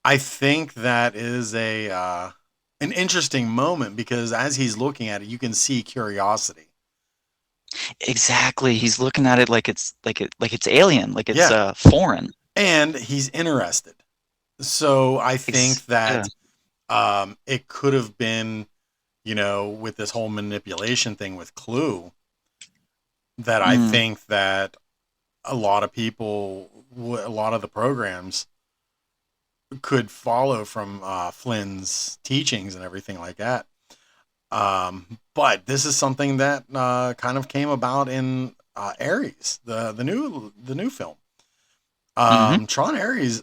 I think that is a an interesting moment because as he's looking at it, you can see curiosity. Exactly. He's looking at it like it's alien, like it's Yeah, foreign. and he's interested. So I think Yeah. that it could have been, with this whole manipulation thing with Clue, that I Mm, think that a lot of people, a lot of the programs could follow from Flynn's teachings and everything like that. But this is something that kind of came about in Ares, the new film. hmm. Tron Ares,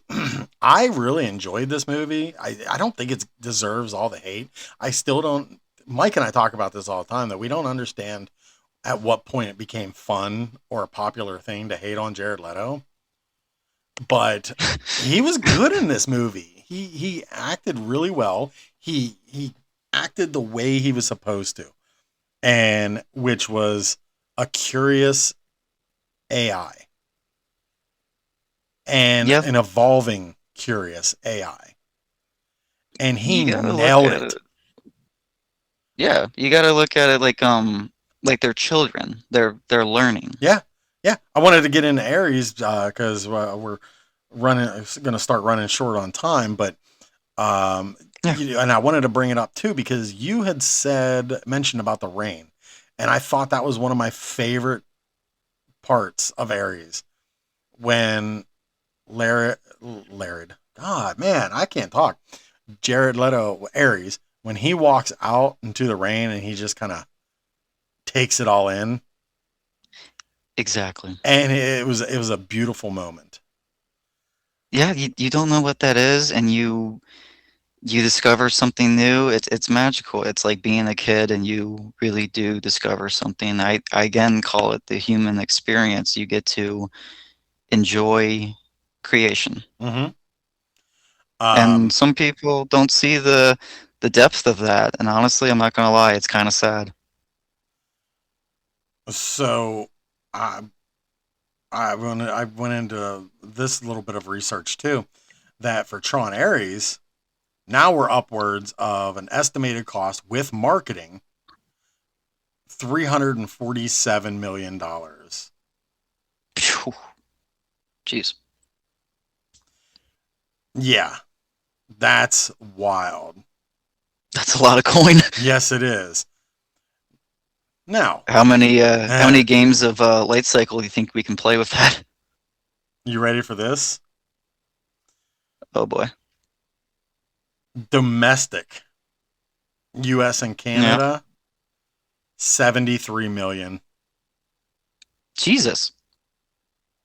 I really enjoyed this movie. I don't think it deserves all the hate. I still don't. Mike and I talk about this all the time that we don't understand at what point it became fun or a popular thing to hate on Jared Leto. But he was good in this movie. He acted really well. He acted the way he was supposed to, and which was a curious AI and Yep. an evolving curious AI. And he You gotta look nailed at it. it. Yeah, you gotta look at it like they're children. They're learning. Yeah. Yeah. I wanted to get into Aries because we're going to start running short on time, but Yeah. and I wanted to bring it up too because you had mentioned about the rain, and I thought that was one of my favorite parts of Aries when Laird, God, man, I can't talk. Jared Leto, Aries, when he walks out into the rain and he just kind of takes it all in, Exactly. and it was a beautiful moment. Yeah, you don't know what that is, and you discover something new. It's magical. It's like being a kid, and you really do discover something. I again call it the human experience. You get to enjoy creation, Mm-hmm. and Um, some people don't see the depth of that. And honestly, I'm not gonna lie, it's kind of sad. so I I went into this little bit of research too, that for Tron Ares, now we're upwards of an estimated cost with marketing $347 million. Phew, jeez, Yeah, that's wild. that's a lot of coin. Yes, it is. Now, How many games of Light Cycle do you think we can play with that? you ready for this? Oh boy. Domestic, U.S. and Yeah. Canada, 73 million. Jesus.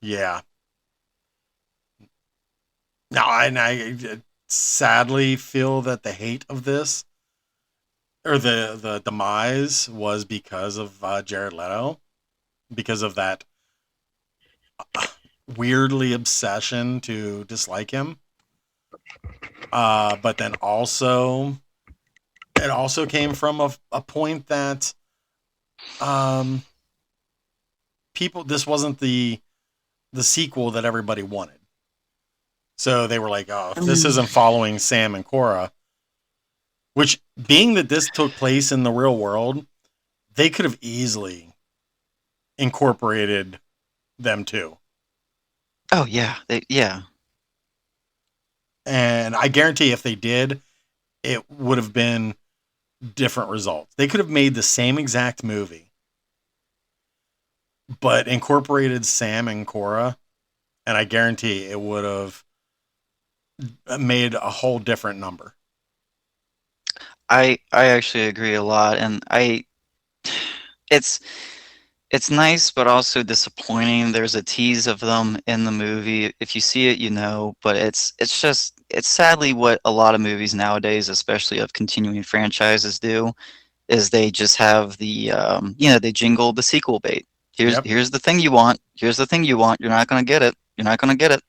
Yeah. Now, I sadly feel that the hate of this, or the demise, was because of Jared Leto, because of that weirdly obsession to dislike him. But then also, it also came from a point that um, people, this wasn't the sequel that everybody wanted. So they were like, oh, if this Um, isn't following Sam and Cora, which, being that this took place in the real world, they could have easily incorporated them too. oh yeah, yeah. And I guarantee if they did, it would have been different results. They could have made the same exact movie, but incorporated Sam and Cora, and I guarantee it would have made a whole different number. I actually agree a lot, and it's it's nice, but also disappointing. There's a tease of them in the movie. If you see it, you know, but it's just it's sadly what a lot of movies nowadays, especially of continuing franchises, do is they just have the they jingle the sequel bait. Yep. Here's the thing you want. Here's the thing you want. You're not gonna get it. You're not gonna get it.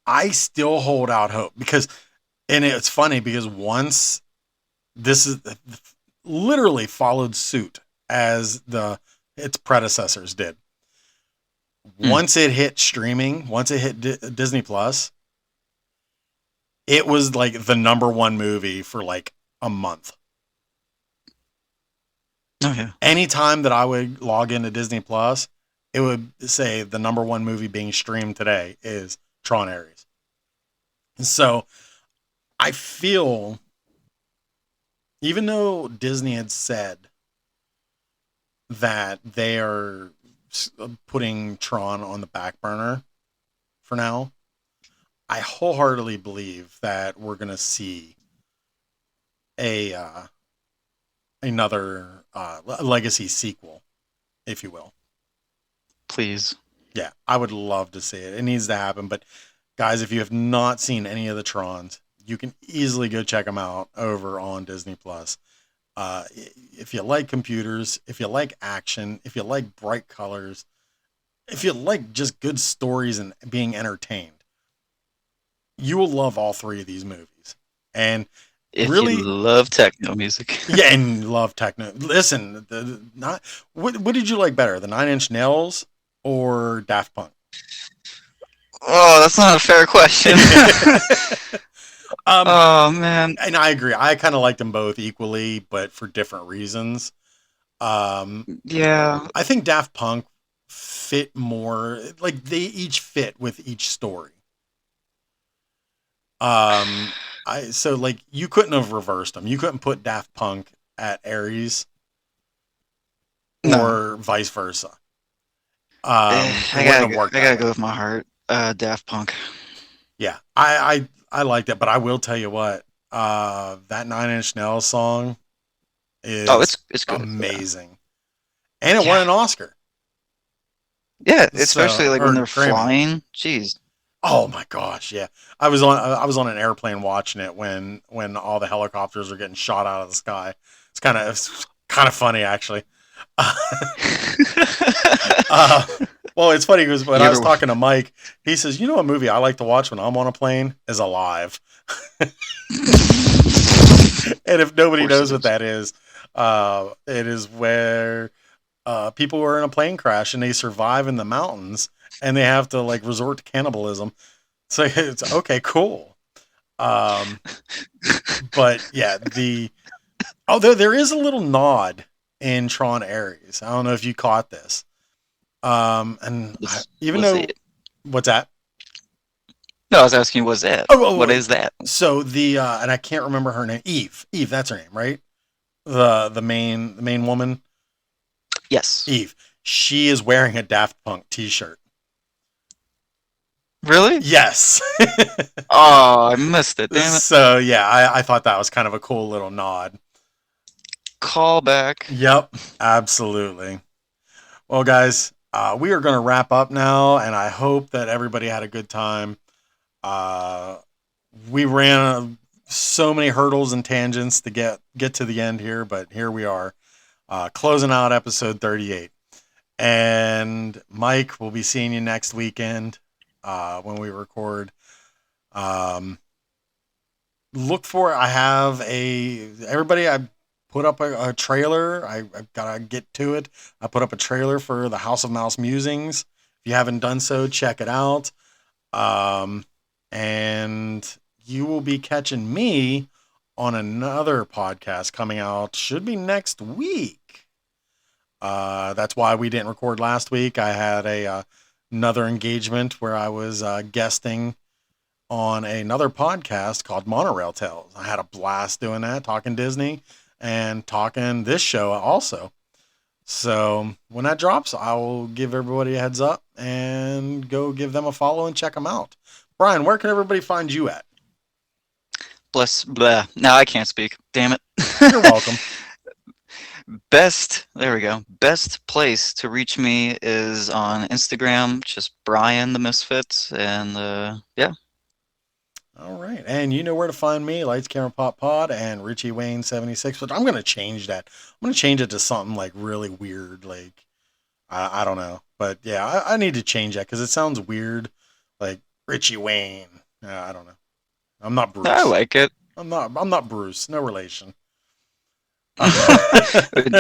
I still hold out hope because, and it's funny because once this is literally followed suit as its predecessors did. Hmm. Once it hit streaming, once it hit Disney Plus, it was like the number one movie for like a month. Oh yeah. Anytime that I would log into Disney Plus, it would say the number one movie being streamed today is Tron Ares. So I feel, even though Disney had said that they are putting Tron on the back burner for now, I wholeheartedly believe that we're going to see a another legacy sequel, if you will. Please. Yeah, I would love to see it. It needs to happen. But guys, if you have not seen any of the Trons, you can easily go check them out over on Disney Plus. If you like computers, if you like action, if you like bright colors, if you like just good stories and being entertained, you will love all three of these movies. And If you really, love techno music. yeah, and love techno. Listen, not what did you like better, the Nine Inch Nails or Daft Punk? Oh, that's not a fair question. um, Oh man. and I agree. I kind of liked them both equally, but for different reasons. Um, Yeah. I think Daft Punk fit more. Like they each fit with each story. Um, I so like you couldn't have reversed them. You couldn't put Daft Punk at Ares No. or vice versa. It I wouldn't gotta have go. worked I that gotta way. go with my heart. Daft Punk. Yeah, I liked it, but I will tell you what, that Nine Inch Nails song Oh, is it's good. Yeah. amazing, and it won Yeah. an Oscar. Yeah. Especially So, like when or they're Grammy. flying. Jeez. Oh my gosh, yeah. I was on an airplane watching it when all the helicopters are getting shot out of the sky. It's kind of funny actually. uh, well, it's funny because when You I was ever? talking to Mike, he says, "You know, a movie I like to watch when I'm on a plane is Alive." And if Of nobody course knows it what is. that is, it is where people are in a plane crash and they survive in the mountains and they have to like resort to cannibalism. So it's okay, cool. Um, but yeah, there is a little nod in Tron Ares. I don't know if you caught this. Even Was though it? what's that? No, I was asking. Was that? Oh, What is that? so the and I can't remember her name. Eve. Eve, that's her name, right? The main woman, Yes. Eve. She is wearing a Daft Punk T-shirt. Really? Yes. Oh, I missed it. Damn it. So yeah, I thought that was kind of a cool little nod. Call back. Yep, absolutely. Well, guys, we are going to wrap up now, and I hope that everybody had a good time. Uh, we ran so many hurdles and tangents to get to the end here, but here we are, closing out episode 38. And Mike, we'll be seeing you next weekend when we record. Um, Look for I have a everybody. I put up a trailer. I've got to get to it. I put up a trailer for the House of Mouse Musings. If you haven't done so, check it out. Um, and you will be catching me on another podcast coming out. Should be next week. That's why we didn't record last week. I had another engagement where I was guesting on another podcast called Monorail Tales. I had a blast doing that, talking Disney and talking this show also. So when that drops, I will give everybody a heads up and go give them a follow and check them out. Brian, where can everybody find you at? Bless, blah. Now I can't speak. Damn it. You're welcome. There we go. Best place to reach me is on Instagram, just Brian the Misfit, and yeah. All right. And you know where to find me, Lights Camera Pop Pod and Richie Wayne 76. But I'm going to change that. I'm going to change it to something like really weird. Like, I don't know. But yeah, I need to change that because it sounds weird. Like Richie Wayne. I don't know. I'm not Bruce. I like it. I'm not Bruce. No relation.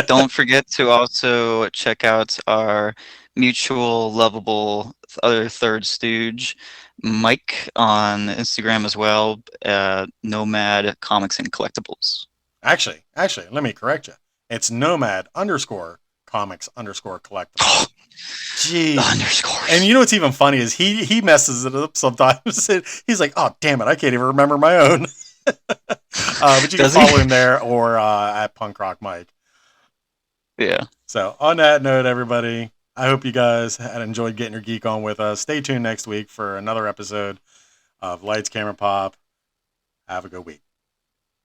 Don't forget to also check out our mutual lovable other third stooge, Mike, on Instagram as well, Nomad Comics and Collectibles. Actually, let me correct you. It's Nomad _ comics _ collectibles. Jeez. The underscores. And you know what's even funny is he messes it up sometimes. He's like, oh damn it, I can't even remember my own. But you can follow him there or at Punk Rock Mike. Yeah. So on that note, everybody, I hope you guys had enjoyed getting your geek on with us. Stay tuned next week for another episode of Lights Camera Pop. Have a good week.